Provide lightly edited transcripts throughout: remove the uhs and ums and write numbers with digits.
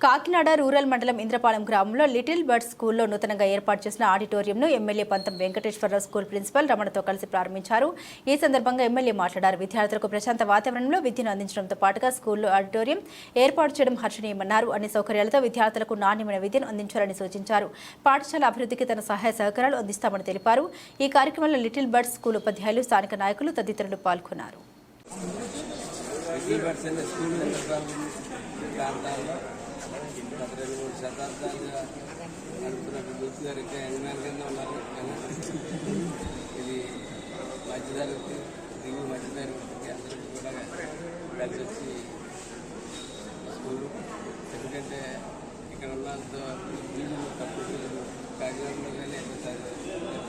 Kakinada rural మండలం ఇంద్రపాలెం గ్రామంలో little birds స్కూల్లో నూతనంగా ఏర్పాటు చేసిన ఆడిటోరియంను ఎమ్మెల్యే పంతం వెంకటేశ్వరరావు స్కూల్ ప్రిన్సిపల్ రమణతో కలిసి ప్రారంభించారు. ఈ సందర్భంగా ఎమ్మెల్యే మాట్లాడారు. విద్యార్థులకు ప్రశాంత వాతావరణంలో విద్యను అందించడంతో పాటుగా స్కూల్లో ఆడిటోరియం ఏర్పాటు చేయడం హర్షణీయమన్నారు. అన్ని సౌకర్యాలతో విద్యార్థులకు నాణ్యమైన విద్యను అందించాలని సూచించారు. పాఠశాల అభివృద్ధికి తన సహాయ సహకారాలు అందిస్తామని తెలిపారు. ఈ కార్యక్రమంలో లిటిల్ బర్డ్స్ స్కూల్ ఉపాధ్యాయులు, స్థానిక నాయకులు తదితరులు పాల్గొన్నారు. గత 2-3 శతాబ్దాలుగా నడుపుతున్న గుర్తు గారు ఇంకా యజమాని కింద ఉన్నారు. ఇది మధ్యతరగతి దిగువ మధ్యతరగతికి అందరికీ కూడా కలిసి వచ్చి స్కూలు. ఎందుకంటే ఇక్కడ ఉన్నంత ఫీజులు తక్కువ ఫీజులు కాకినాడలో కానీ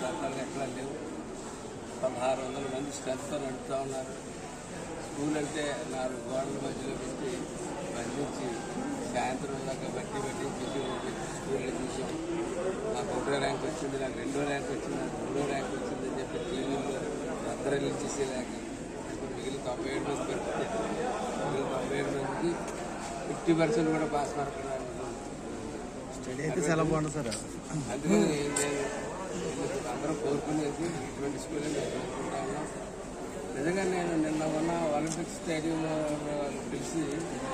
ప్రాంతాల్లో ఎక్కడా లేవు. 1600 మంది స్ట్రెంత్తో నడుపుతూ ఉన్నారు. స్కూల్ అంటే 4 గోడల మధ్యలో పెట్టి బంధించి సాయంత్రం దాకా బట్టి స్కూల్లో చూసాం. నాకు 1వ ర్యాంక్ వచ్చింది, నాకు 2వ ర్యాంక్ వచ్చింది, నాకు 3వ ర్యాంక్ వచ్చిందని చెప్పి టీవీలో అందరూ రిలీజ్ చేసేలాగా ఇప్పుడు మిగిలిన 97 మంది పెడుతుంది. మిగిలిన 97 మందికి 50% కూడా పాస్ మార్కులు స్టడీ అయితే చాలా బాగుంది సార్. అందుకని అందరం కోరుకునేది ఇటువంటి స్కూల్ మేము కోరుకుంటా ఉన్నాం. నిజంగా నేను నిన్న ఉన్న ఒలింపిక్స్ స్టేడియంలో పిలిచి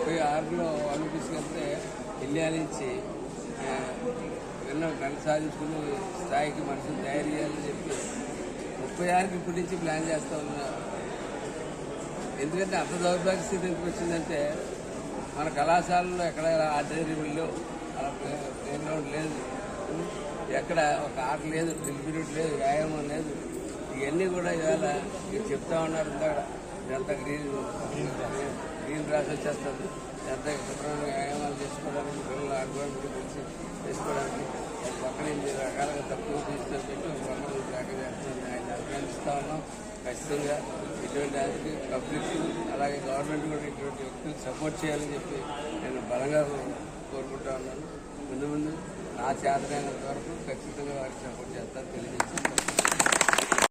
36లో ఒలింపిక్స్కి వెళ్తే ఇండియా నుంచి ఎన్నో గంట సాధించుకుని స్థాయికి మనుషులు తయారు చేయాలని చెప్పి 36కి ఇప్పటి నుంచి ప్లాన్ చేస్తూ ఉన్నారు. ఎందుకంటే అంత దౌర్భాగ్య స్థితి ఎందుకు వచ్చిందంటే మన కళాశాలలో ఎక్కడ ఆడిటోరియంలో అలా ప్లే గ్రౌండ్ లేదు, ఎక్కడ ఒక ఆట లేదు, డ్రిల్ పీరియడ్ లేదు, వ్యాయామం లేదు. ఇవన్నీ కూడా ఇవాళ మీరు చెప్తా ఉన్నారు. ఇదంతా గ్రీన్ రాసి వచ్చేస్తుంది. ఇదంతా శుభ్రంగా వ్యాయామాలు చేసుకోవడానికి, పిల్లలు ఆడుకోవడానికి, తెలిసి చేసుకోవడానికి పక్కన 8 రకాలుగా తక్కువ తీసుకొని పెట్టి ఒక పక్కన జాగ్రత్త చేస్తుంది. ఆయన అభినందిస్తూ ఉన్నాం. ఖచ్చితంగా ఇటువంటి దానికి పబ్లిక్ అలాగే గవర్నమెంట్ కూడా ఇటువంటి వ్యక్తులు సపోర్ట్ చేయాలని చెప్పి నేను బలంగా కోరుకుంటా ఉన్నాను. ముందు నా చేతనైనంత వరకు ఖచ్చితంగా వారికి సపోర్ట్ చేస్తాను తెలియజేస్తాను.